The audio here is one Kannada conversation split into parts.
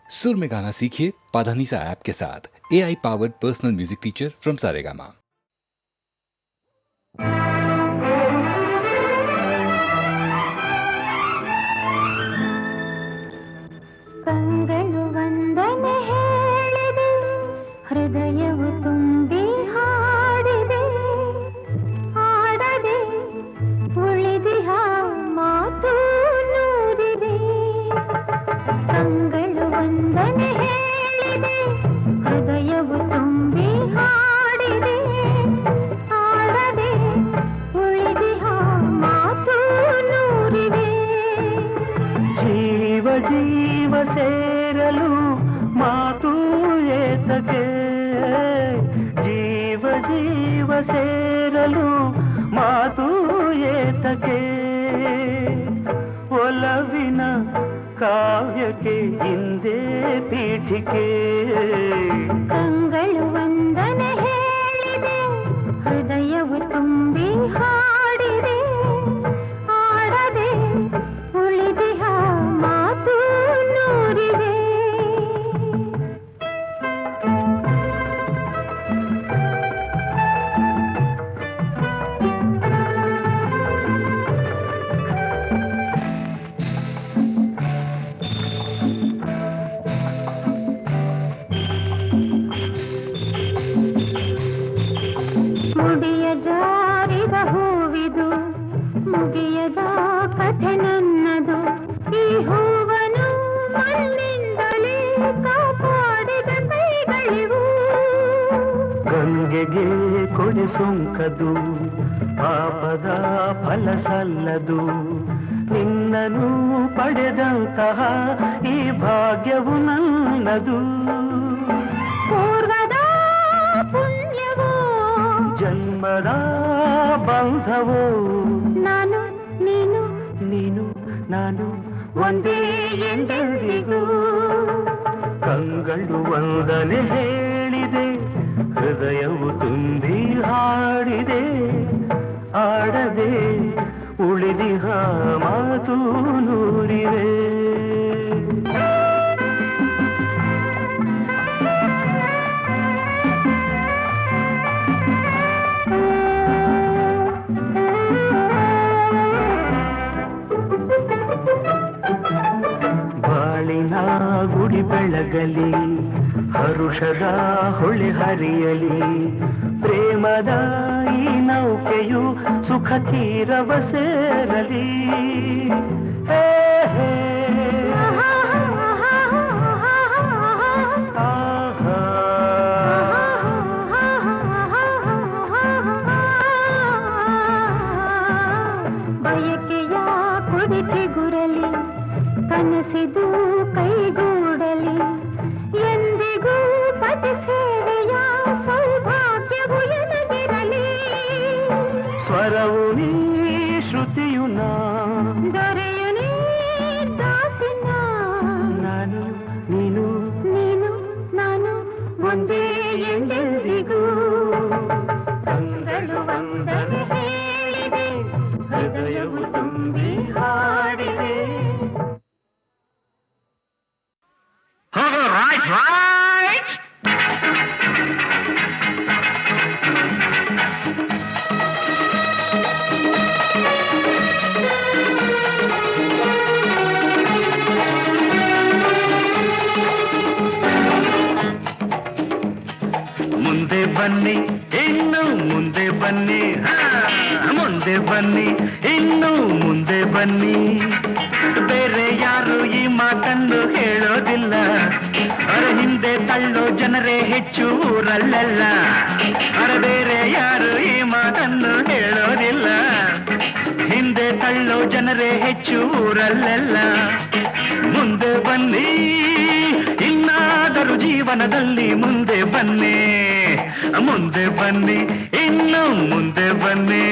सुर में गाना सीखिए पाधानीसा ऐप के साथ। AI powered personal music teacher from Saregama. ಕಂಗಳು ವಂದನೆ ಹೇಳಿದೆ, ಹೃದಯವು ತುಂಬಿ ಹಾಡಿದೆ, ಹಾಡದೆ ಉಳಿದಿಹ ಮಾತು ನೂರಿದೆ. ಕಂಗಳು ವಂದನೆ ಹೇಳಿದೆ, ಹೃದಯವು ತುಂಬಿ ಹಾಡಿದೆ, ಹಾಡದೆ ಉಳಿದಿಹ ಮಾತು ನೂರಿದೆ. ಜೀವ ಜೀವ ಸೇರಲು ಮಾತು ಏತಕ್ಕೆ, ಜೀವ ಜೀವ ಸೇರಲು ಮಾತು ಏತಕ್ಕೆ, ಒಲವಿನ ಕಾವ್ಯಕ್ಕೆ ಹಿಂದೆ ಪೀಠಿಕೆ. ಕಂಗಳು ವಂದನೆ ಹೇಳಿದೆ, ಹೃದಯವು ತುಂಬಿ ಹಾಡಿದೆ, ಹಾಡದೆ ಉಳಿದಿಹ ಮಾತು ನೂರಿದೆ. ಮುಡಿಯ ಜಾರಿದ ಹೂವಿದು, ಮುಗಿಯದ ಕಥೆ ನನ್ನದು. ಈ ಹೂವನು ಮಣ್ಣಿಂದಲೇ ಕಾಪಾಡಿದ ಕೈಗಳಿವು. ಗಂಗೆಗೆ ಕೊಡೆ ಸೋಂಕದು, ಪಾಪದ ಫಲ ಸಲ್ಲದು. ನಿನ್ನನು ಪಡೆದಂತಹ ಈ ಭಾಗ್ಯವು ನನ್ನದು. ಪೂರ್ವದ ಪುಣ್ಯವೋ, ಜನ್ಮದ ಬಂಧವೋ, ನಾನು ನೀನು ನೀನು ನಾನು ಒಂದೇ ಎಂದೆಂದಿಗೂ. ಕಂಗಳು ವಂದನೆ ಹೇಳಿದೆ, ಹೃದಯವು ತುಂಬಿ ಹಾಡಿದೆ, ಆಡದೆ ಉಳಿದಿಹ ಮಾತು ನೂರಿವೆ. ಬಾಳಿನ ಗುಡಿ ಬೆಳಗಲಿ, ಹರುಷದ ಹೊಳೆ ಹರಿಯಲಿ, ಪ್ರೇಮದ ಈ ನೌಕೆಯು ಸುಖ ತೀರವ ಸೇರಲಿ. ಹೇ ಹೇ ಆಹಾ. ಬಯಕೆಯ ಕುಡಿಕೆ ಗುರಲಿ, ಕನಸಿದು ಕೈಗೂಡಲಿ, ಎಂದಿಗೂ ಪತಿ ಸೇವೆಯ ಸೌಭಾಗ್ಯವು ಎನಗಿರಲಿ. ಸ್ವರವು ನೀ ಶ್ರುತಿಯು ನಾ, ದೊರೆಯು ನೀ ದಾಸಿನ. ನಾನು ನೀನು ನೀನು ನಾನು ಒಂದೇ ಎಂದೆಂದಿಗೂ. ಕಂಗಳು ವಂದನೆ ಹೇಳಿದೆ, ಹೃದಯವು ತುಂಬಿ ಹಾಡಿದೆ. Right. ಮುಂದೆ ಬನ್ನಿ, ಇನ್ನು ಮುಂದೆ ಬನ್ನಿ, ಮುಂದೆ ಬನ್ನಿ, ಇನ್ನು ಮುಂದೆ ಬನ್ನಿ. ಬೇರೆ ಯಾರು ಈ ಮಾತನ್ನು ಹೇಳೋದಿಲ್ಲ, ಅವರ ಹಿಂದೆ ತಳ್ಳೋ ಜನರೇ ಹೆಚ್ಚು ಊರಲ್ಲೆಲ್ಲ. ಅವರ ಬೇರೆ ಯಾರು ಈ ಮಾತನ್ನು ಹೇಳೋದಿಲ್ಲ, ಹಿಂದೆ ತಳ್ಳೋ ಜನರೇ ಹೆಚ್ಚು ಊರಲ್ಲೆಲ್ಲ. ಮುಂದೆ ಬನ್ನಿ, ಇನ್ನಾದರೂ ಜೀವನದಲ್ಲಿ ಮುಂದೆ ಬನ್ನಿ, ಮುಂದೆ ಬನ್ನಿ, ಇನ್ನು ಮುಂದೆ ಬನ್ನಿ.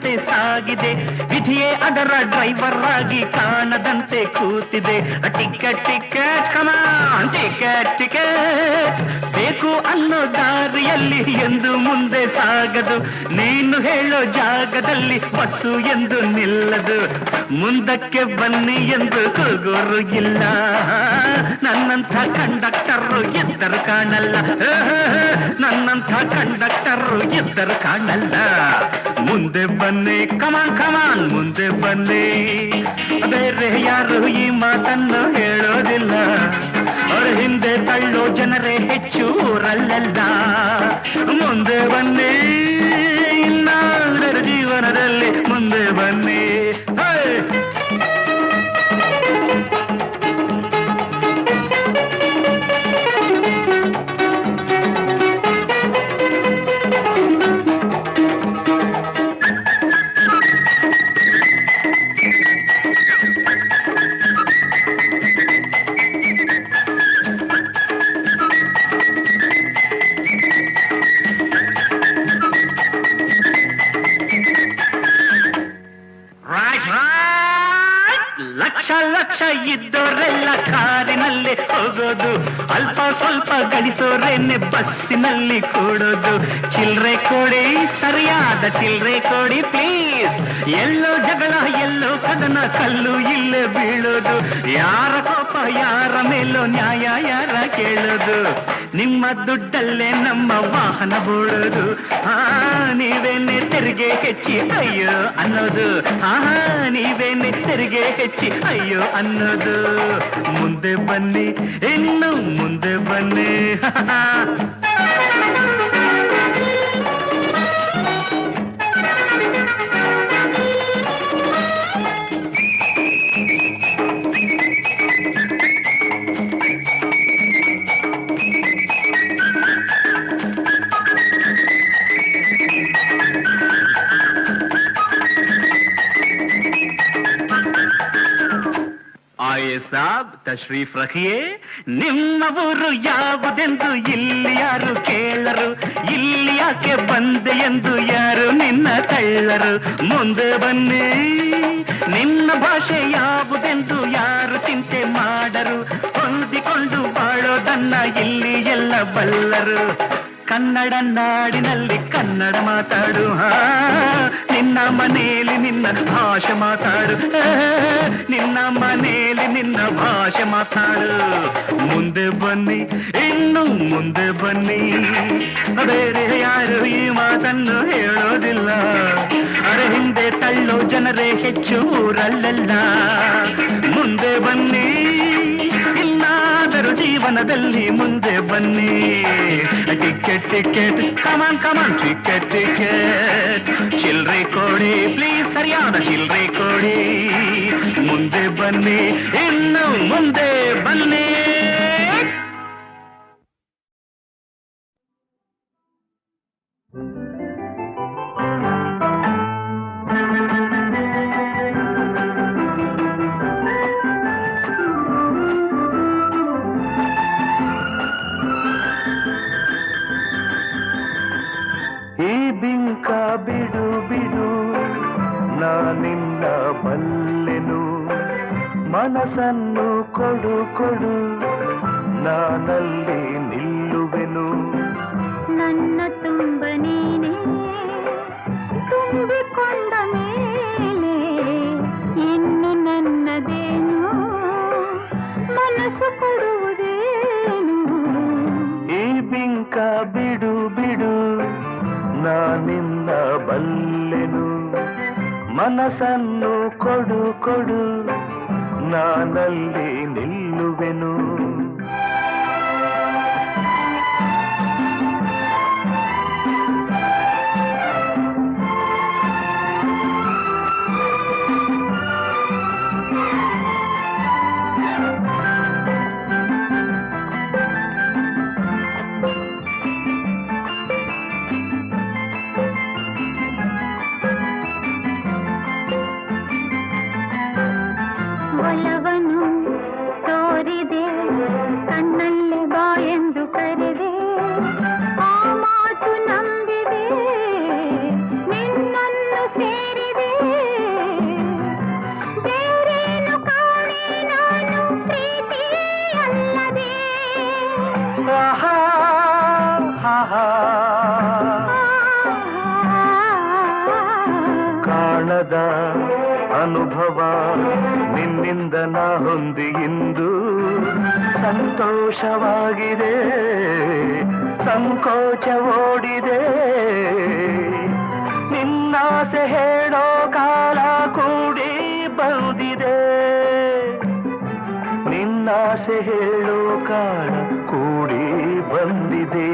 ಮುಂದೆ ಸಾಗಿದೆ. ವಿಧಿಯೇ ಅದರ ಡ್ರೈವರ್ ಆಗಿ ಕಾಣದಂತೆ ಕೂತಿದೆ. ಟಿಕೆಟ್ ಟಿಕೆಟ್ ಕಮಾನ್ ಟಿಕೆಟ್ ಟಿಕೆಟ್ ಬೇಕು ಅನ್ನೋ ದಾರಿಯಲ್ಲಿ ಎಂದು ಮುಂದೆ ಸಾಗದು. ನೀನು ಹೇಳೋ ಜಾಗದಲ್ಲಿ ಬಸ್ಸು ಎಂದು ನಿಲ್ಲದು. ಮುಂದಕ್ಕೆ ಬನ್ನಿ ಎಂದು ಕೂಗೋರು ಇಲ್ಲ. ನನ್ನಂಥ ಕಂಡಕ್ಟರು ಎದ್ದರು ಕಾಣಲ್ಲ. ನನ್ನಂಥ ಕಂಡಕ್ಟರು ಎದ್ದರು ಕಾಣಲ್ಲ. ಮುಂದೆ ಬನ್ನಿ ಕಮಾನ್ ಕಮಾನ್ ಮುಂದೆ ಬನ್ನಿ. ಬೇರೆ ಯಾರು ಈ ಮಾತನ್ನು ಹೇಳೋದಿಲ್ಲ. ಅವರ ಹಿಂದೆ ತಳ್ಳೋ ಜನರೇ ಹೆಚ್ಚು ಊರಲ್ಲೆಲ್ಲ. ಮುಂದೆ ಬನ್ನಿ ಇನ್ನಾದರ ಜೀವನದಲ್ಲಿ ಮುಂದೆ ಬನ್ನಿ. ಲಕ್ಷ ಲಕ್ಷ ಇದ್ದೋರೆಲ್ಲ ಕಾರಿನಲ್ಲಿ ಹೋಗೋದು. ಅಲ್ಪ ಸ್ವಲ್ಪ ಗಳಿಸೋರೇನೆ ಬಸ್ಸಿನಲ್ಲಿ ಕೂಡೋದು. ಚಿಲ್ರೆ ಕೊಡಿ ಸರಿಯಾದ ಚಿಲ್ರೆ ಕೊಡಿ ಪ್ಲೀಸ್. ಎಲ್ಲೋ ಜಗಳ ಎಲ್ಲೋ ಕದನ ಕಲ್ಲು ಇಲ್ಲೇ ಬೀಳೋದು. ಯಾರ ಕೋಪ ಯಾರ ಮೇಲೋ ನ್ಯಾಯ ಯಾರ ಕೇಳೋದು. ನಿಮ್ಮ ದುಡ್ಡಲ್ಲೇ ನಮ್ಮ ವಾಹನ ಬೋಳೋದು. ನೀವೇನೆ ತೆರಿಗೆ ಹೆಚ್ಚಿ ಅಯ್ಯೋ ಅನ್ನೋದು. ನೀವೇನೆ ತೆರಿಗೆ ಹೆಚ್ಚಿ ಅಯ್ಯೋ ಅನ್ನೋದು. ಮುಂದೆ ಬನ್ನಿ ಇನ್ನು ಮುಂದೆ ಬನ್ನಿ. ಆಯೇ ಸಾಬ್ ತಶ್ರೀಫ್ ರಖಿಯೇ. ನಿಮ್ಮ ಊರು ಯಾವುದೆಂದು ಇಲ್ಲಿ ಯಾರು ಕೇಳರು. ಇಲ್ಲಿ ಯಾಕೆ ಬಂದೆ ಎಂದು ಯಾರು ನಿನ್ನ ತಳ್ಳರು. ಮುಂದೆ ಬನ್ನಿ ನಿನ್ನ ಭಾಷೆ ಯಾವುದೆಂದು ಯಾರು ಚಿಂತೆ ಮಾಡರು. ಹೊಂದಿಕೊಂಡು ಬಾಳೋದನ್ನ ಇಲ್ಲಿ ಎಲ್ಲ ಬಲ್ಲರು. ಕನ್ನಡ ನಾಡಿನಲ್ಲಿ ಕನ್ನಡ ಮಾತಾಡು. ನಿನ್ನ ಮನೆಯಲ್ಲಿ ನಿನ್ನ ಭಾಷೆ ಮಾತಾಡು. ನಿನ್ನ ಮನೆಯಲ್ಲಿ ನಿನ್ನ ಭಾಷೆ ಮಾತಾಡು. ಮುಂದೆ ಬನ್ನಿ ಇನ್ನು ಮುಂದೆ ಬನ್ನಿ. ಬೇರೆ ಯಾರು ಈ ಮಾತನ್ನು ಹೇಳೋದಿಲ್ಲ. ಅರೆ ಹಿಂದೆ ತಳ್ಳೋ ಜನರೇ ಹೆಚ್ಚು ಊರಲ್ಲೆಲ್ಲ. ಮುಂದೆ ಬನ್ನಿ ಇನ್ನಾದರೂ ಜೀವನದಲ್ಲಿ ಮುಂದೆ ಬನ್ನಿ. ಟಿಕೆಟ್ ಟಿಕೆಟ್ ಕಮಾನ್ ಕಮಾನ್ ಟಿಕೆಟ್ ಟಿಕೆಟ್ ಚಿಲ್ರೆ ಕೊಡಿ ಪ್ಲೀಸ್ ಸರಿಯಾದ ಚಿಲ್ರೆ ಕೊಡಿ. ಮುಂದೆ ಬನ್ನಿ ಇನ್ನು ಮುಂದೆ ಬನ್ನಿ. ಬಿಂಕ ಬಿಡು ಬಿಡು ನಾನಿನ್ನ ಬಲ್ಲೆನು. ಮನಸ್ಸನ್ನು ಕೊಡು ಕೊಡು ನಾನಲ್ಲಿ ನಿಲ್ಲುವೆನು. ನನ್ನ ತುಂಬ ನೀನೇ ತುಂಬಿಕೊಂಡ ಮೇಲೆ ಇನ್ನು ನನ್ನದೇನು ಮನಸ್ಸು ಕೊಡುವುದೇನು. ಈ ಬಿಂಕ ಬಿಡು ಬಿಡು ನಾನಿನ್ನ ಬಲ್ಲೆನು. ಮನಸ್ಸನ್ನು ಕೊಡು ಕೊಡು ನಾನಲ್ಲಿ ನಿಲ್ಲುವೆನು. ಒಲವನ್ನು ತೋರಿದೆ ಸಂತೋಷವಾಗಿದೆ ಸಂಕೋಚ ಓಡಿದೆ ನಿನ್ನಾಸೆ ಹೇಳೋ ಕಾಲ ಕೂಡಿ ಬಂದಿದೆ ನಿನ್ನಾಸೆ ಹೇಳೋ ಕಾಲ ಕೂಡಿ ಬಂದಿದೆ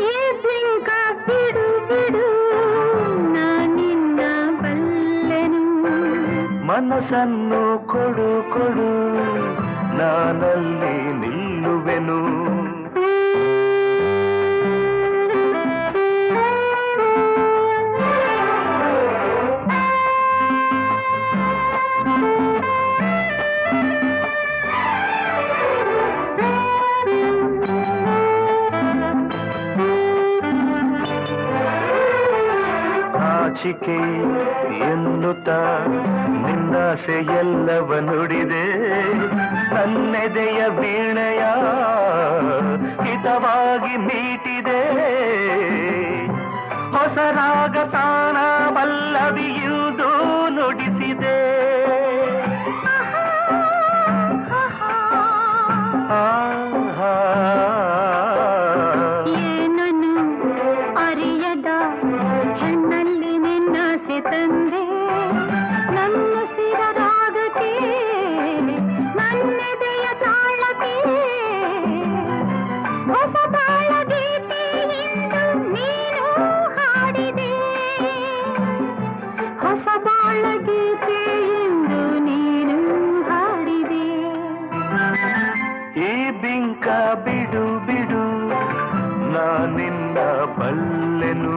ಈ ಬಿಂಕ ಬಿಡು ಬಿಡು ನಾನಿನ್ನ ಬಲ್ಲೆನು ಮನಸ್ಸನ್ನು ಕೊಡು ಕೊಡು ನಾನಲ್ಲಿ ನಿಲ್ಲುವೆನು ನಾಚಿಕೆ ಎನ್ನುತ್ತ ನಿನ್ನಾಸೆ ಎಲ್ಲವ ನುಡಿದೆ ನನ್ನೆದೆಯ ವೀಣೆಯ ಹಿತವಾಗಿ ಮೀಟಿದೆ ಹೊಸ ರಾಗ ತಾನ ಪಲ್ಲವಿಯುವುದು ನುಡಿಸಿದೆ ಏನನು ಅರಿಯದ ಹೆಣ್ಣಲ್ಲಿ ನಿನ್ನಾಸೆ ತಂದೆ ನನ್ನ ಸಿರರಾಗಕ್ಕೆ ನನ್ನೆದೆಯ ತಾಳಕ್ಕೆ ಹೊಸ ಬಾಳ ಗೀತೆ ಇಂದು ನೀನು ಹಾಡಿದೆ ಹೊಸ ಬಾಳ ಗೀತೆ ಇಂದು ನೀನು ಹಾಡಿದೆ ಈ ಬಿಂಕ ಬಿಡು ಬಿಡು ನಾನಿನ್ನ ಬಲ್ಲೆನು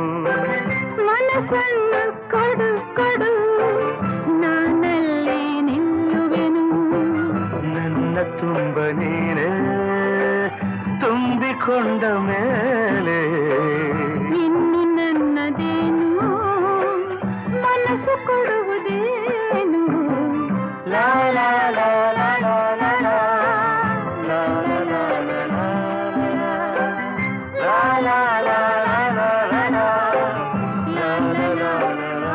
ಮನಸ್ಸನ್ನು ಕೊಡು ಕೊಡು ನಾನಲ್ಲಿ ನಿಲ್ಲುವೆನು ನನ್ನ ತುಂಬ ನೀನೇ ತುಂಬಿಕೊಂಡ ಮೇಲೆ ಇನ್ನು ನನ್ನದೇನು ಮನಸ್ಸು ಕೊಡುವುದೇನು ಲಾ ಲಾ ಲಾ ಲಾ ಲಾ ಲಾ ಲಾ. ಲಾ ಲಾ ಲಾ ಲಾ ಲಾ ಲಾ ಲಾ ಲಾ ಲಾ ಲಾ ಲಾ. ಲಾ ಲಾ ಲಾ ಲಾ ಲಾ.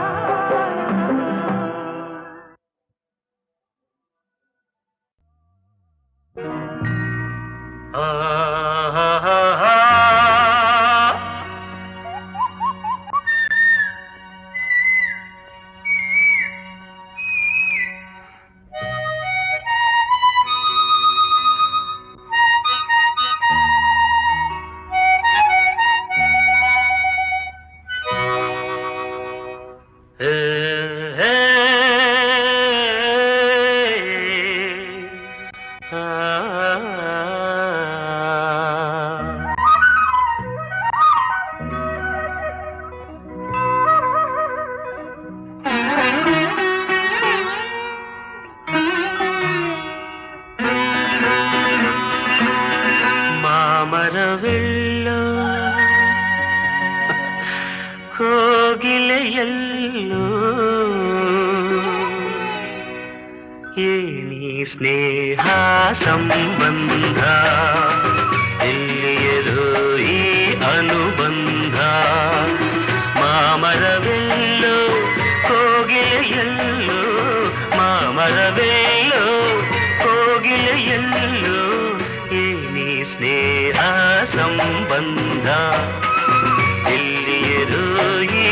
ಮಾಮರವೆಲ್ಲೋ ಕೋಗಿಲೆಯಲ್ಲೋ ಏನಿ ಸ್ನೇಹ ಸಂಬಂಧ ಎಲ್ಲಿಯರೋ ಈ ಅನುಬಂಧ ಮಾಮರವೆಲ್ಲೋ ಕೋಗಿಲೆಯಲ್ಲೋ ಮಾಮರವೆಲ್ಲೋ ಕೋಗಿಲೆಯಲ್ಲೋ ಏನಿ ಸ್ನೇಹ ಸಂಬಂಧ ಎಲ್ಲಿಯರೋ ಈ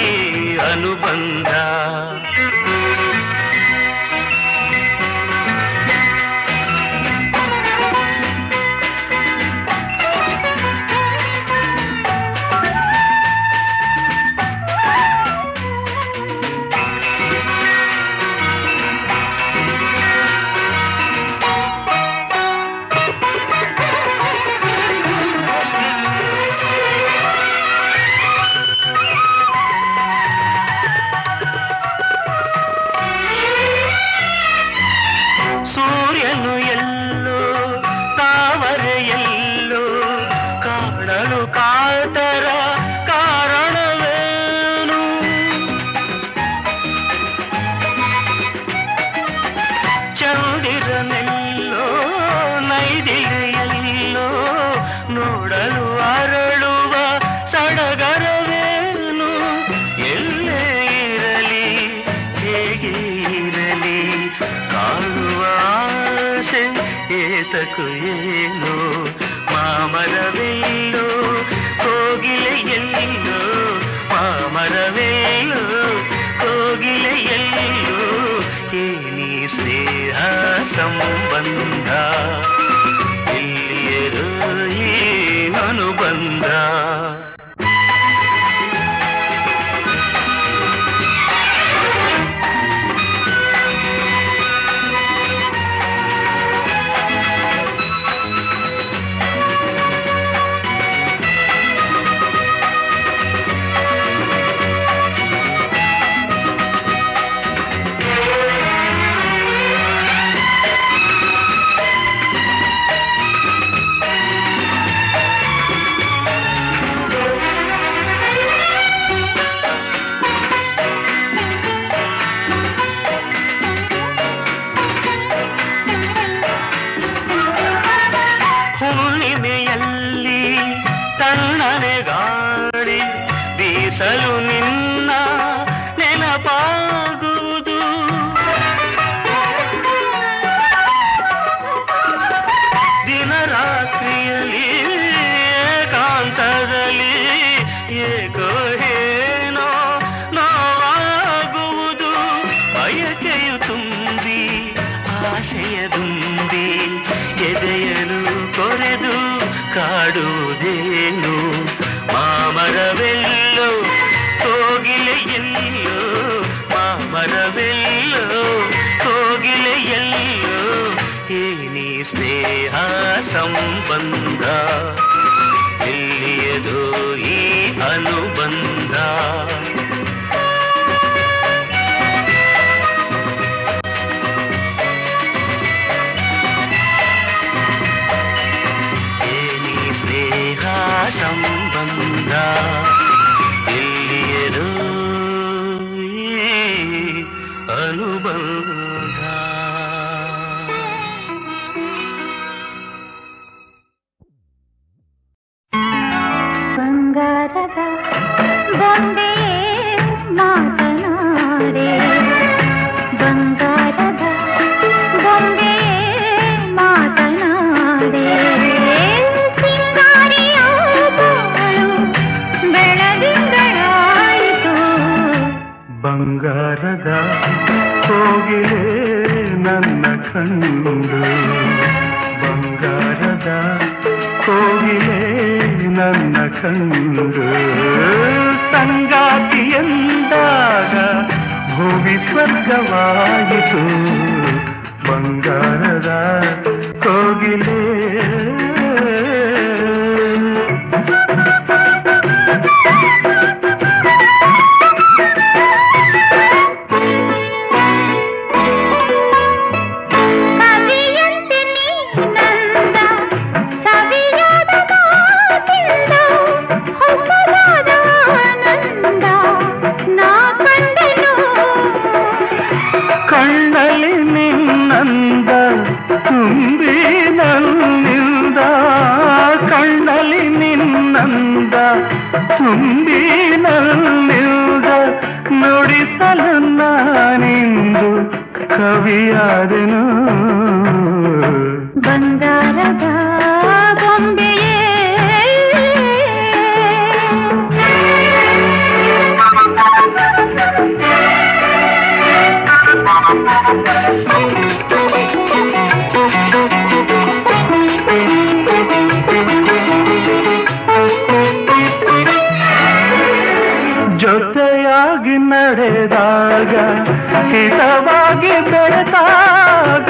ಅನುಬಂಧ ಸೂರ್ಯನು ಎಲ್ಲೋ ತಾವರೆಯಲ್ಲೋ ಕಾಣಲು ಕಾತರ ಕಾರಣವೇನು ಚಂದಿರನೆಲ್ಲೋ ನೈದಿಗೆಯಲ್ಲೋ ನೋಡಲು ಅರಳುವ ಸಡಗರವೇನು ಎಲ್ಲೇ ಇರಲಿ ಹೇಗೆ ಇರಲಿ ಕಾಣುವ ಆಸೆ ಏತಕು ಏನೋ ಮಾಮರವೆಲ್ಲೋ ಕೋಗಿಲೆಯೆಲ್ಲೋ ಮಾಮರವೆಲ್ಲೋ ಕೋಗಿಲೆಯೆಲ್ಲೋ ಏನಿ ಸ್ನೇಹ ಸಂಬಂಧ ಇಲ್ಲಿಯರು ಈ ಅನುಬಂಧ ಬೀಸಲು ನಿನ್ನ ನೆನಪಾಗುವುದು ದಿನರಾತ್ರಿಯಲ್ಲಿ ಏಕಾಂತದಲ್ಲಿ ಏಕೋ ಏನೋ ನೋವಾಗುವುದು ಬಯಕೆಯು ತುಂಬಿ ಆಶಯದುಂಬಿ ಎದೆಯಲು ಕೊರೆದು ಕಾಡುವುದೇನು ಮಾಮರವೆಲ್ಲೋ ಕೋಗಿಲೆಯೆಲ್ಲೋ ಮಾಮರವೆಲ್ಲೋ ಕೋಗಿಲೆಯೆಲ್ಲೋ ಏನಿ ಸ್ನೇಹ ಸಂಬಂಧ ಎಲ್ಲಿಯದೋ ಈ ಅನುಬಂಧ ಏನಿ ಸ್ನೇಹ ಸಂಬಂಧ ಎಲ್ಲಿಯದೋ ಈ ಅನುಬಂಧ ಬಂಗಾರದ ಬೊಂಬೆ ಮಾತನಾಡೆ ಬಂಗಾರದ ಬೊಂಬೆ ಮಾತನಾಡೆ ಸಿಂಗಾರಿಯ ಬಾಳು ಬೆಳದಿಂಗಳಾಯಿತು ಬಂಗಾರದ ಕೋಗಿಲೆ ನನ್ನ ಕಂಡು ಬಂಗಾರದ ಕೋಗಿಲೆ ನನ್ನ ಕಂಡು ಸಂಗಾತಿಯಂದಾಗ ಭೂಮಿ ಸ್ವರ್ಗವಾಯಿತು ಬಂಗಾರದ ಕೋಗಿಲೆ ಕಣ್ಣಲ್ಲಿ ನಿನ್ನಂದ ತುಂಬಿ ನನ್ನಿಂದ ಕಣ್ಣಲ್ಲಿ ನಿನ್ನಂದ ತುಂಬಿ ನನ್ನಿಂದ ನುಡಿಸಲು ನಾನಿಂದು ಕವಿಯಾದೆನು ಬಂಗಾರದ ಬೊಂಬೆಯೇ ಜೊತೆಯಾಗಿ ನಡೆದಾಗ ಹಿತವಾಗಿ ಬೆಳೆದಾಗ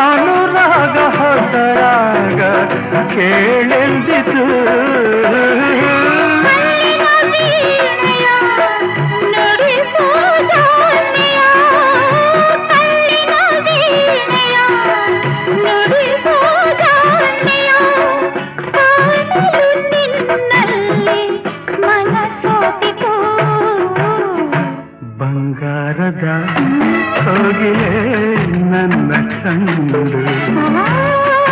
ಅನುರಾಗ ಹೊಸರಾಗ ಕೇಳೆಂದಿತು ಬಂಗಾರದ ಕೋಗಿಲೆ ನನ್ನ ಕಂಡು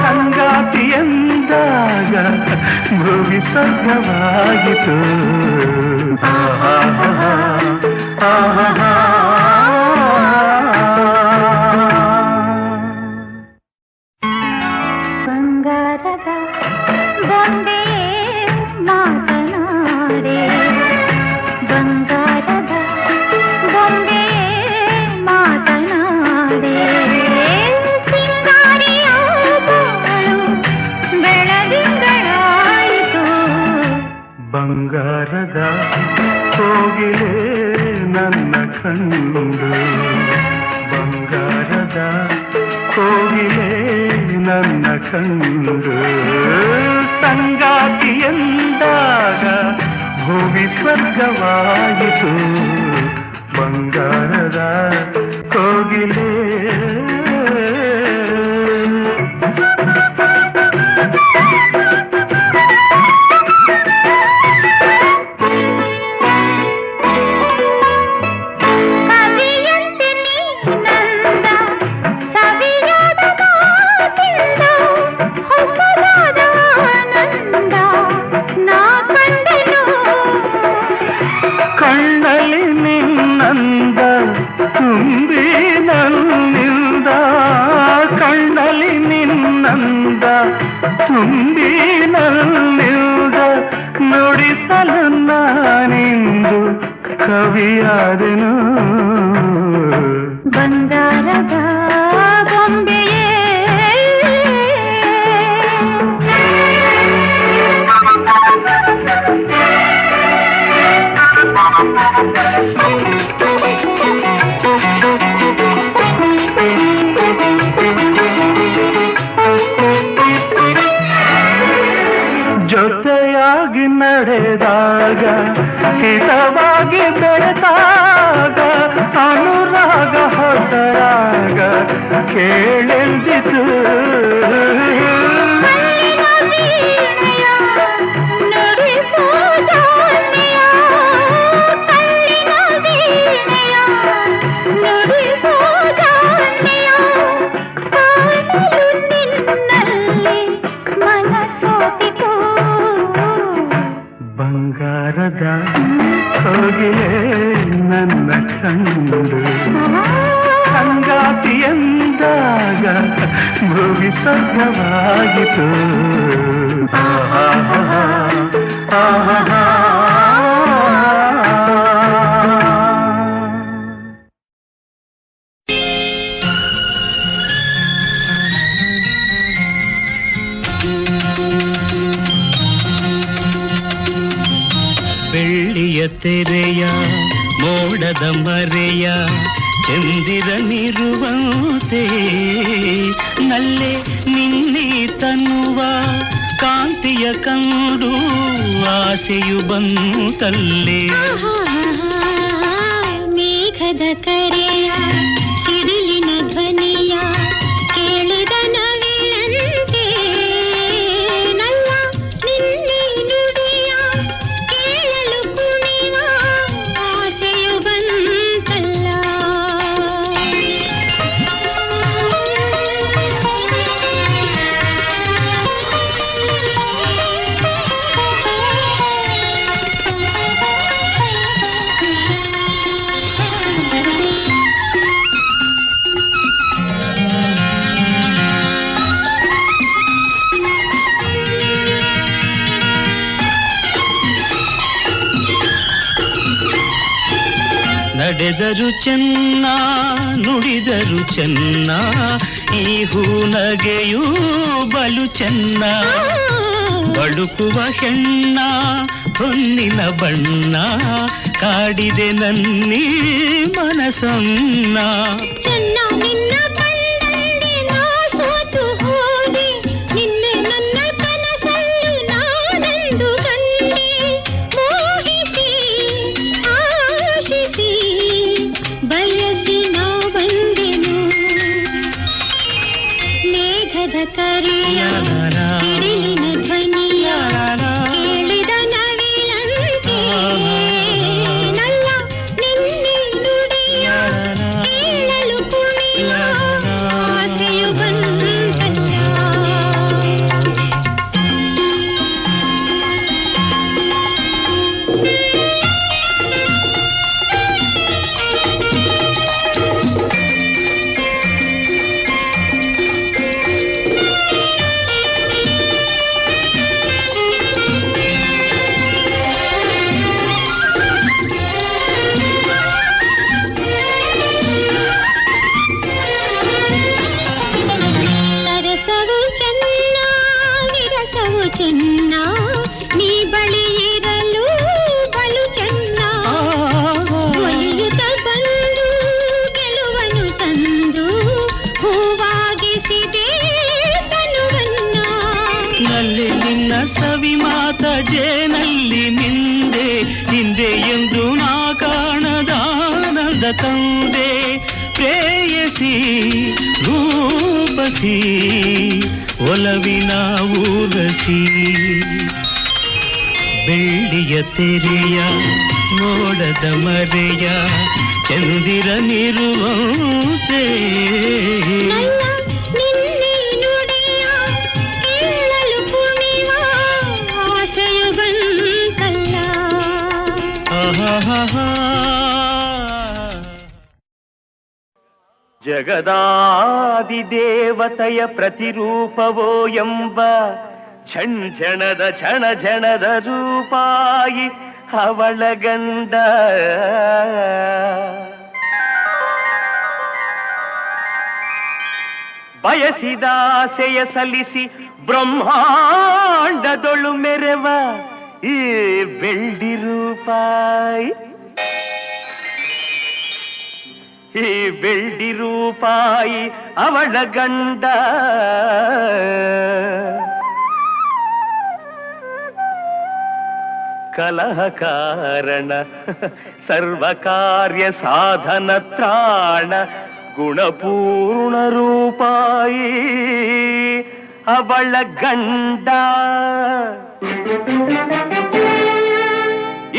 ಸಂಗಾತಿಯಂದಾಗ ಭೂಮಿ ಸ್ವರ್ಗವಾಯಿತು ಬಂಗಾರದ ಕೋಗಿಲೆ ನನ್ನ ಕಂಡು ಬಂಗಾರದ ಕೋಗಿಲೆ ನನ್ನ ಕಂಡು ಸಂಗಾತಿ ಎಂದಾಗ ಭೂಮಿ ಸ್ವರ್ಗವಾಯಿತು ಬಂಗಾರದ ಕೋಗಿಲೆ ತುಂಬಿ ನನ್ನಿಂದ ನುಡಿಸಲು ನಾನಿಂದು ಕವಿಯಾದೆನು ಬಂಗಾರದ ಗೊಂಬೆಯೇ ಜೊತೆಯಾಗಿ ನಡೆದಾಗ ಹಿತವಾಗಿ ಬೆಳೆದಾಗ ಅನುರಾಗ ಹೊಸರಾಗ ಕೇಳೆಂದಿತು ಬಂಗಾರದ ಕೋಗಿಲೆ ನನ್ನ ಕಂಡು ಸಂಗಾತಿ ಎಂದಾಗ ಭೂಮಿ ಸ್ವರ್ಗವಾಗಿತು ಬೆಳ್ಳಿಯ ತೆರೆಯ ಮೋಡದ ಮರೆಯ ಚಂದಿರನಿರುವಂತೆ ನಲ್ಲೆ ನಿನ್ನೆ ತನ್ನುವ ಕಾಂತಿಯ ಕಂಡು ಆಸೆಯು ಬಂತಲ್ಲೇ ಮೇಘದ ಕರೆಯ ಸಿಡಿಲಿನ ಧ್ವನಿಯ ಕೇಳಿದ ನವಿಲಂತೆ ನನ್ನ ನಿನ್ನೆ ನುಡಿಯ ಕೇಳಲು ಕುಣಿವ ಆಸೆಯು ಬಂತಲ್ಲ ನಡೆದರು ಚೆನ್ನ ನುಡಿದರು ಚೆನ್ನ ಈ ಹೂನಗೆಯೂ ಬಲು ಚೆನ್ನ ಬಳುಕುವ ಹೆಣ್ಣ ಹೊನ್ನಿನ ಬಣ್ಣ ಕಾಡಿದೆ ನನ್ನಿ ಮನಸನ್ನ ಚೆನ್ನ ನಿನ್ನ ಕಣ್ಣಲ್ಲಿ ನಾ ಸೋತು ಹೋದೆ ನಿನ್ನೆ ನನ್ನ ಕನಸಲ್ಲೂ ನಾನೆಂದು ಕಂಡೆ ಮೋಹಿಸಿ ಆಶಿಸಿ ಬಯಸಿ ನಾ ಬಂದೆನು ಮೇಘದ ಕರೆಯ ಸಿಡಿಲಿನ ಧ್ವನಿಯ ಕೇಳಿದ ನವಿಲಂತೆ ನನ್ನ ನಿನ್ನೆ ನುಡಿಯ ಕೇಳಲು ಕುಣಿವ ಆಸೆಯು ಬಂತಲ್ಲ ಸರಸವು ಚೆನ್ನ ವಿರಸವು ಚೆನ್ನ ನೀ ಬಳಿ ಇರಲು ಬಲು ಕಿವಿ ಮಾತ ಜೇನಲ್ಲಿ ನಿಂದೆ ಹಿಂದೆ ಎಂದು ನಾ ಕಾಣದಾನದ ತಂದೆ ಪ್ರೇಯಸಿ ರೂಪಸಿ ಒಲವಿನ ಊರಸಿ ಬೆಳ್ಳಿಯ ತೆರೆಯ ನೋಡದ ಮರೆಯ ಚಂದಿರನಿರುವಂತೆ ನನ್ನ ನಿನ್ನೆ ನುಡಿಯ ಕೇಳಲು ಕುಣಿವ ಆಸೆಯು ಬಂತಲ್ಲ. ಆಹಾಹಾಹಾ. ಜಗದಾದಿ ದೇವತೆಯ ಪ್ರತಿರೂಪವೋ ಎಂಬ ಝಣಝಣದ ಝಣಝಣದ ರೂಪಾಯಿ ಅವಳ ಗಂಡ. ಬಯಸಿದಾಸೆಯ ಸಲ್ಲಿಸಿ ಬ್ರಹ್ಮಾಂಡದೊಳು ಮೆರೆವ ಈ ಬೆಳ್ಳಿ ರೂಪಾಯಿ, ಈ ಬೆಳ್ಳಿ ರೂಪಾಯಿ ಅವಳ ಗಂಡ. ಕಲಹ ಕಾರಣ ಸರ್ವಕಾರ್ಯ ಸಾಧನ ತ್ರಾಣ ಗುಣಪೂರ್ಣ ರೂಪಾಯಿ ಅವಳ ಗಂಡ.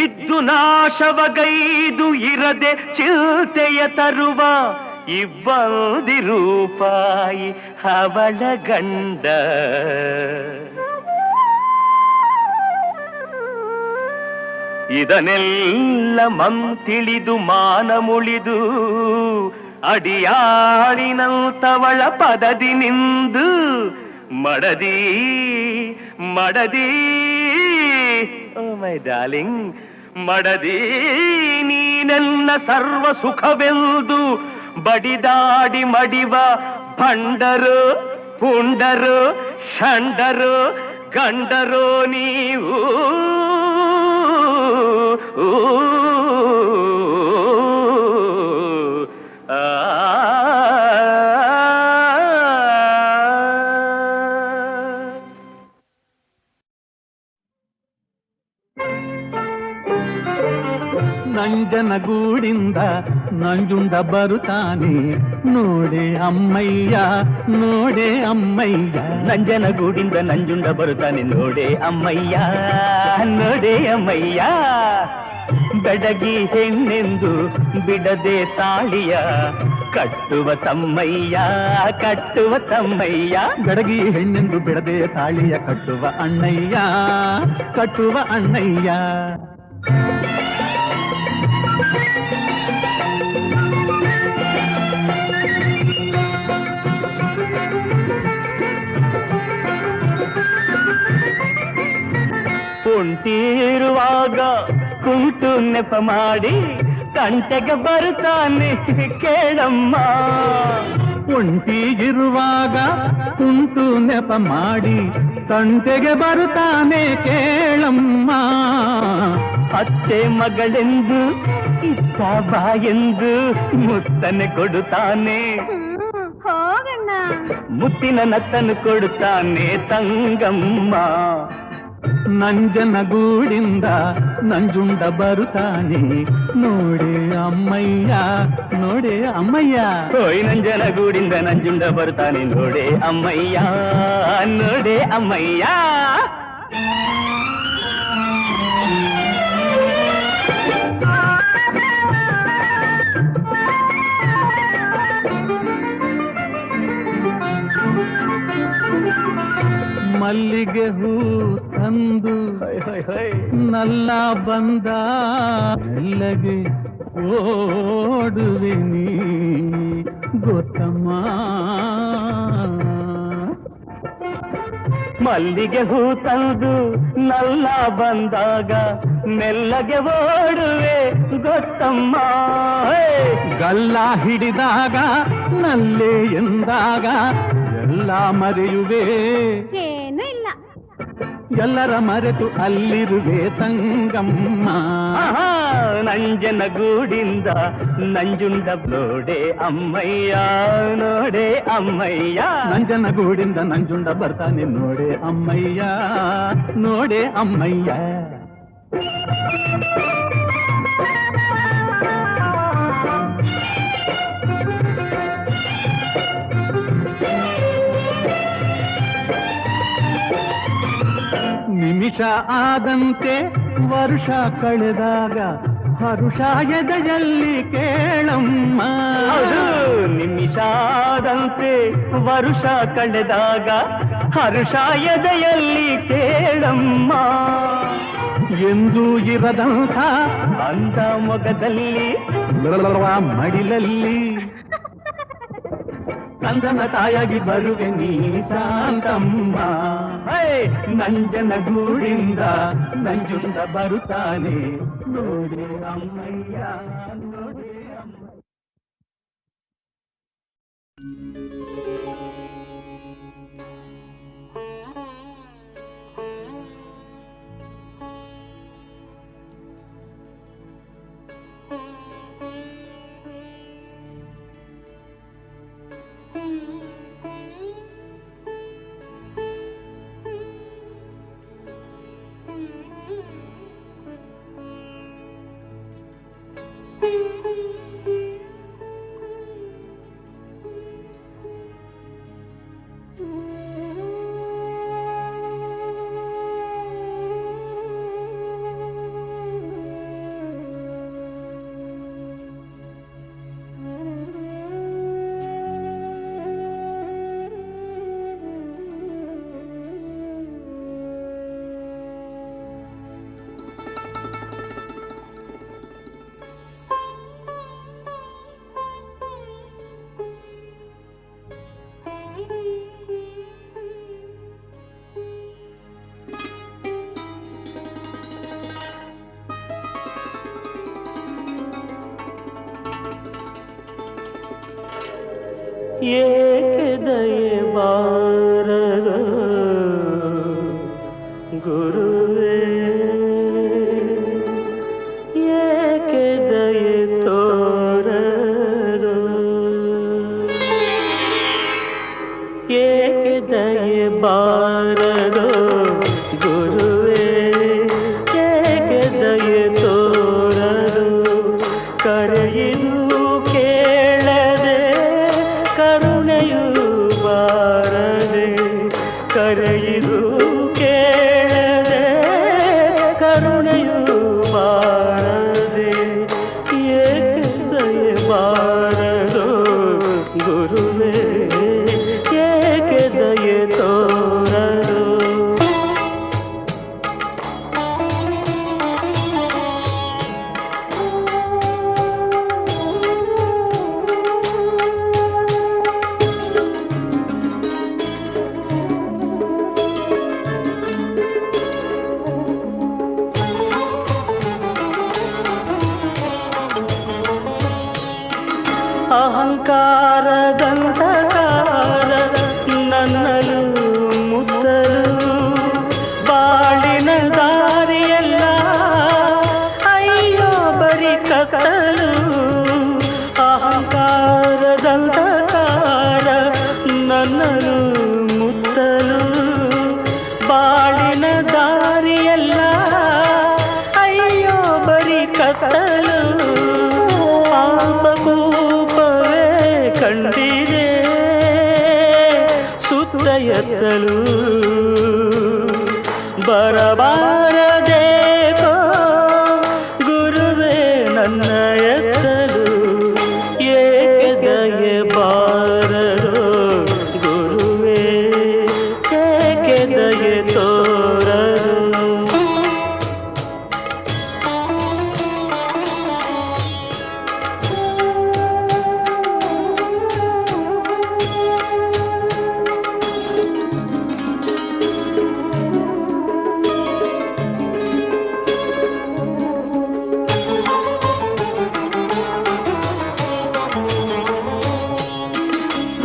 ಇದ್ದು ನಾಶವಗೈದು ಇರದೆ ಚಿಲ್ತೆಯ ತರುವ ಇಬ್ಬಂದಿ ರೂಪಾಯಿ ಅವಳ ಗಂಡ. ಇದನ್ನೆಲ್ಲ ತಿಳಿದು ಮಾನ ಮುಳಿದು ಅಡಿಯಾಳಿನಂತವಳ ಪದದಿ ನಿಂದು ಮಡದಿ ಮಡದಿ ಓ ಮೈ ಡಾರ್ಲಿಂಗ್ ಮಡದಿ ನೀನೆನ್ನ ಸರ್ವ ಸುಖವೆಂದು ಬಡಿದಾಡಿ ಮಡಿವ ಭಂಡರು ಪುಂಡರು ಷಂಡರು ಗಂಡರು ನೀವು. ನಂಜನಗೂಡಿಂದ ನಂಜುಂಡ ಬರುತ್ತಾನೆ ನೋಡೆ ಅಮ್ಮಯ್ಯ ನೋಡೆ ಅಮ್ಮಯ್ಯ. ನಂಜನಗೂಡಿಂದ ನಂಜುಂಡ ಬರುತ್ತಾನೆ ನೋಡೆ ಅಮ್ಮಯ್ಯ ನೋಡೆ ಅಮ್ಮಯ್ಯ. ಬೆಡಗಿ ಹೆಣ್ಣೆಂದು ಬಿಡದೆ ತಾಳಿಯ ಕಟ್ಟುವ ತಮ್ಮಯ್ಯ ಕಟ್ಟುವ ತಮ್ಮಯ್ಯ. ಬೆಡಗಿ ಹೆಣ್ಣೆಂದು ಬಿಡದೆ ತಾಳಿಯ ಕಟ್ಟುವ ಅಣ್ಣಯ್ಯ ಕಟ್ಟುವ ಅಣ್ಣಯ್ಯ. ಕುಂಟಿರುವಾಗ ಕುಂಟು ನೆಪ ಮಾಡಿ ತಂಟೆಗೆ ಬರುತ್ತಾನೆ ಕೇಳಮ್ಮ. ಒಂಟಿಗಿರುವಾಗ ಕುಂಟು ನೆಪ ಮಾಡಿ ತಂಟೆಗೆ ಬರುತ್ತಾನೆ ಕೇಳಮ್ಮ. ಅತ್ತೆ ಮಗಳೆಂದು ಇತ್ತ ಬಾಯೆಂದು ಮುತ್ತನೆ ಕೊಡುತ್ತಾನೆ ಹೋಗಣ್ಣ. ಮುತ್ತಿನ ನತ್ತನ್ನು ಕೊಡುತ್ತಾನೆ ತಂಗಮ್ಮ. ನಂಜನಗೂಡಿಂದ ನಂಜುಂಡ ಬರುತ್ತಾನೆ ನೋಡೆ ಅಮ್ಮಯ್ಯ ನೋಡೆ ಅಮ್ಮಯ್ಯ. ಹೋಯ್ ನಂಜನಗೂಡಿಂದ ನಂಜುಂಡ ಬರುತ್ತಾನೆ ನೋಡೆ ಅಮ್ಮಯ್ಯ ನೋಡೆ ಅಮ್ಮಯ್ಯ. ಮಲ್ಲಿಗೆ ಹೂ ತಂದು ನಲ್ಲ ಬಂದ ಮೆಲ್ಲಗೆ ಓಡುವೆ ನೀ ಗೊತ್ತಮ್ಮ. ಮಲ್ಲಿಗೆ ಹೂ ತಂದು ನಲ್ಲ ಬಂದಾಗ ಮೆಲ್ಲಗೆ ಓಡುವೆ ಗೊತ್ತಮ್ಮ. ಗಲ್ಲ ಹಿಡಿದಾಗ ನಲ್ಲೆ ಎಂದಾಗ ಎಲ್ಲ ಮರೆಯುವೆ. ಏನೂ ಇಲ್ಲ. ಎಲ್ಲರ ಮರೆತು ಅಲ್ಲಿರುವೆ ತಂಗಮ್ಮ. ನಂಜನಗೂಡಿಂದ ನಂಜುಂಡ ನೋಡೆ ಅಮ್ಮಯ್ಯ, ನೋಡೆ ಅಮ್ಮಯ್ಯ. ನಂಜನಗೂಡಿಂದ ನಂಜುಂಡ ಬರ್ತಾನೆ ನೋಡೆ ಅಮ್ಮಯ್ಯ, ನೋಡೆ ಅಮ್ಮಯ್ಯ. ನಿಮಿಷ ಆದಂತೆ ವರ್ಷ ಕಳೆದಾಗ ಹರುಷ ಎದೆಯಲ್ಲಿ ಕೇಳಮ್ಮ. ನಿಮಿಷ ಆದಂತೆ ವರ್ಷ ಕಳೆದಾಗ ಹರುಷ ಎದೆಯಲ್ಲಿ ಕೇಳಮ್ಮ. ಎಂದೂ ಇರದಂಥ ಅಂದ ಮೊಗದಲ್ಲಿ ಮಡಿಲಲ್ಲಿ ಕಂದನ ತಾಯಾಗಿ ಬರುವೆ ನೀ ಶಾಂತಮ್ಮ. ನಂಜನಗೂಡಿಂದ ನಂಜುಂಡ ಬರುತ್ತಾನೆ ನೋಡೆ ಅಮ್ಮಯ್ಯ, ನೋಡೆ ಅಮ್ಮ. ಏಕೆ ದಯೆ ಬಾರದು ಗುರುವೇ, ಏಕೆ ದಯೆ ತೋರದು, ಏಕೆ ದಯೆ ಬಾರದು ಗುರುವೇ, ಏಕೆ ದಯೆ ತೋರದು. ಕರೆಯಿದು ಕೇಳದೆ ಕರುಣೆಯು ಬಾರದೆ, ಕರೆಯಿದು ಕೇಳದೆ ಕರುಣೆಯು ಬಾರದೆ, ಏಕೆ ದಯೆ ಬಾರದು ಗುರುವೇ, ಏಕೆ ದಯೆ ತೋರದು. ಅಹಂಕಾರದಂತಕಾರ ನನ್ನಲು ಮುತ್ತಲು, ಬಾಳಿನ ದಾರಿಯೆಲ್ಲ ಅಯ್ಯೋ ಬರಿ ಕತ್ತಲು. ಅಹಂಕಾರದಂತಕಾರ ನನ್ನಲು ಮುತ್ತಲು, ಬಾಳಿನ ದಾರಿಯೆಲ್ಲ ಅಯ್ಯೋ ಬರಿ ಕತ್ತಲು. ಪಾಪಕೂಪವೇ ಕಂಡಿದೆ ಸುತ್ತ ಎತ್ತಲು, ಬರಬಾರದೇಕೋ ಗುರುವೇ ನನ್ನ ಎತ್ತಲು. ಏಕೆ ದಯೆ ಬಾರದು ಗುರುವೇ, ಏಕೆ ದಯೆ ತೋರದು.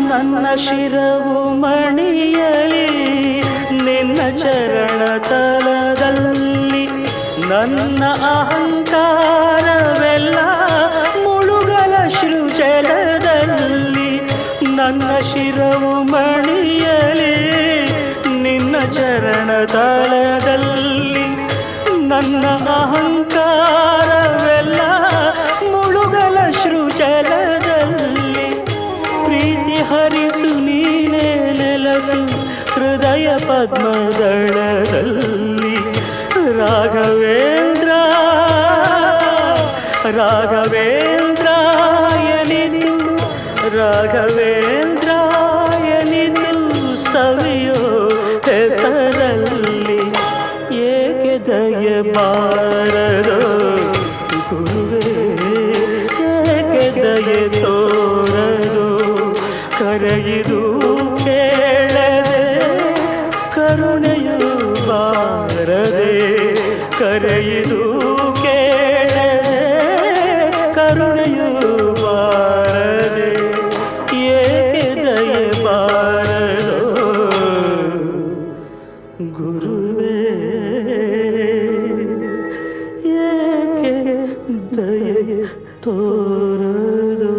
ನನ್ನ ಶಿರವು ಮಣಿಯಲಿ ನಿನ್ನ ಚರಣ ತಲದಲ್ಲಿ ನನ್ನ ಅಹಂಕಾರವೆಲ್ಲ ಮುಳುಗಲ ಸೃಜಲದಲ್ಲಿ ನನ್ನ ಶಿರವು ಮಣಿಯಲಿ ನಿನ್ನ ಚರಣ ತಲದಲ್ಲಿ ನನ್ನ ಅಹಂಕಾರವೆಲ್ಲ ಮುಳುಗಲ ಸೃಜಲದಲ್ಲಿ ಪ್ರೀತಿ ಹರಿಸು ನೀನೇ ನೆಲಸು ಹೃದಯ ಪದ್ಮದಳದಲ್ಲಿ ರಾಘವೇಂದ್ರ ರಾಘವೇಂದ್ರಾಯನಿದು ರಾಘವೇಂದ್ರಾಯನಿದು ಸವಿಯೋ ಹೆಸರಲ್ಲಿ ಏಕೆ ದಯ ಬಾರದೋ ಗುರುವೇ ಏಕೆ ದಯ ತೋರದೋ ಕರೆಯಿದು ಕೇಳದೆ ಕರುಣೆಯು ಬಾರದೆ ಕರೆಯಿದು ಕೇಳದೆ ಕರುಣೆಯು ಬಾರದೆ ಏಕೆ ದಯ ಬಾರದೋ ಗುರುವೇ ಏಕೆ ದಯ ತೋರದೋ.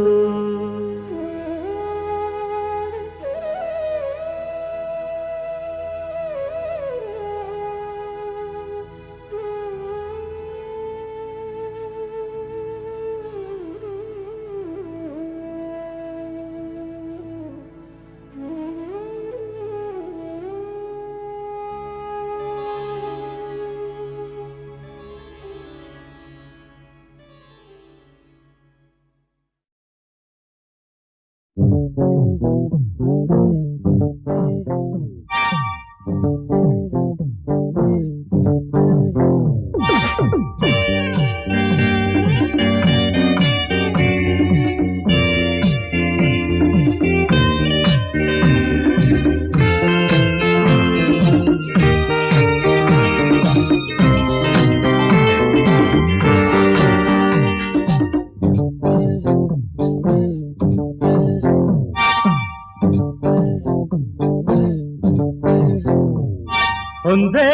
ಒಂದೇ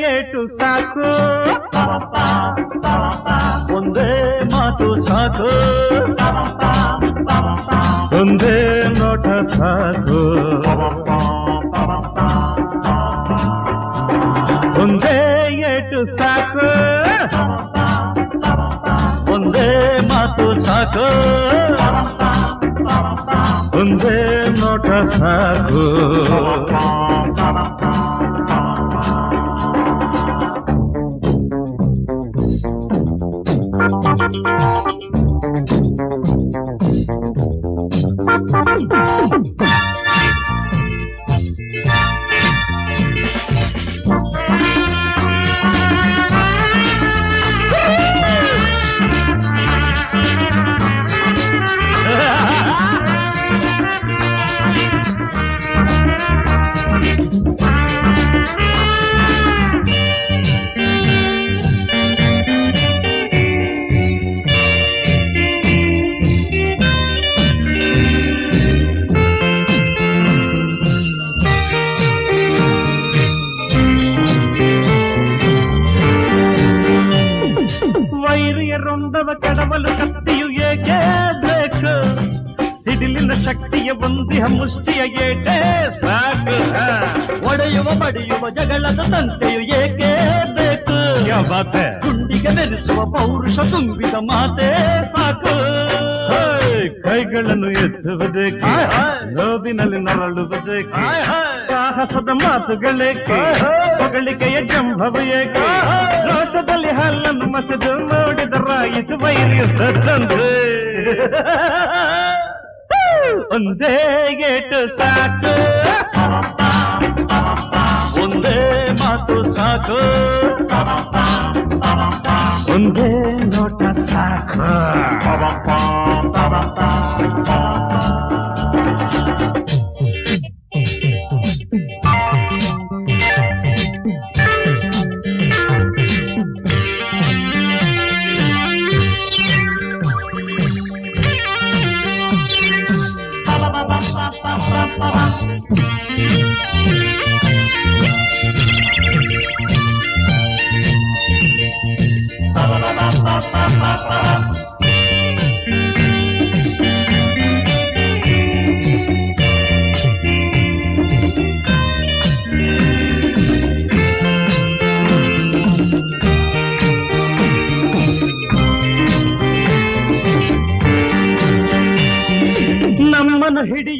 ಏಟು ಸಾಕು ಒಂದೇ ಮಾತು ಸಾಕು ಒಂದೇ ನೋಟ ಸಾಕು ಒಂದೇ ಏಟು ಸಾಕು ಒಂದೇ ಮಾತು ಸಾಕು ಒಂದೇ ನೋಟ ಸಾಕು ವೈರಿಯರೊಂದವ ಕೆಡವಲು ಕತ್ತಿಯು ಏಕೆ ಬೇಕು ಸಿಡಿಲಿನ ಶಕ್ತಿಯ ಒಂದಿಹ ಮುಷ್ಟಿಯ ಏಟೇ ಸಾಕು ಒಡೆಯುವ ಬಡಿಯುವ ಜಗಳದ ತಂತೆಯು ಏಕೆ ಬೇಕು ಗುಂಡಿಗೆ ನೆನೆಸುವ ಪೌರುಷ ತುಂಬಿದ ಮಾತೇ ಸಾಕು ಕೈಗಳನ್ನು ಎತ್ತುವುದಕ್ಕೆ ನೋವಿನಲ್ಲಿ ನರಳುವುದಕ್ಕೆ ಸಾಹಸದ ಮಾತುಗಳೇಕೆ ಹೊಗಳಿಕೆಯ ಜಂಭವ ಏಕೆ ರೋಷದಲ್ಲಿ ಹಲ್ಲನ್ನು ಮಸೆದು ನೋಡಿದರಾಯಿತು ವೈರ್ಯ ಸತ್ತಂತೆ ಒಂದೇ ಏಟು ಸಾಕು ಒಂದೇ ಮಾತು ಸಾಕು ಒಂದೇ ನೋಟ ಸಾಕು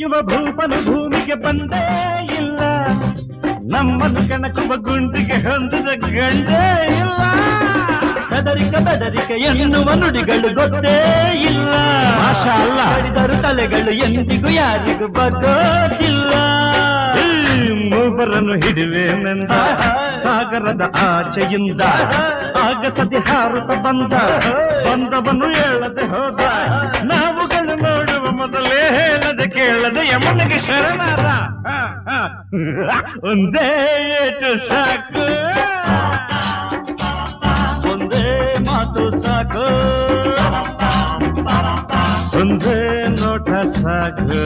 ಶಿವಭೂಪನು ಭೂಮಿಗೆ ಬಂದೇ ಇಲ್ಲ, ನಮ್ಮನ್ನು ಕಣಕುವ ಗುಂಡಿಗೆ ಹೊಂದಿದ ಗಂಡೇ ಇಲ್ಲ. ಬೆದರಿಕೆ ಎನ್ನುವ ನುಡಿಗಳು ಗೊತ್ತೇ ಇಲ್ಲ. ಮಾಷಾ ಅಲ್ಲ, ಹಿಡಿದರು ತಲೆಗಳು ಎಂದಿಗೂ ಯಾರಿಗೂ ಬಗ್ಗೋದಿಲ್ಲ. ಮೂವರನ್ನು ಹಿಡಿವೇನೆಂದ ಸಾಗರದ ಆಚೆಯಿಂದ, ಆಗಸದೆ ಹಾರುತ್ತ ಬಂದವನು ಹೇಳದೆ ಹೋದ. ನಾವುಗಳು ನೋಡುವ ಮೊದಲೇ ಹೇಳದೆ ಕೇಳದೆ ಯಮನಿಗೆ ಶರಣಾದ. ಒಂದೇ ಏಟು ಸಾಕು, ಒಂದೇ ಮಾತು ಸಾಕು, ಒಂದೇ ನೋಟ ಸಾಕು.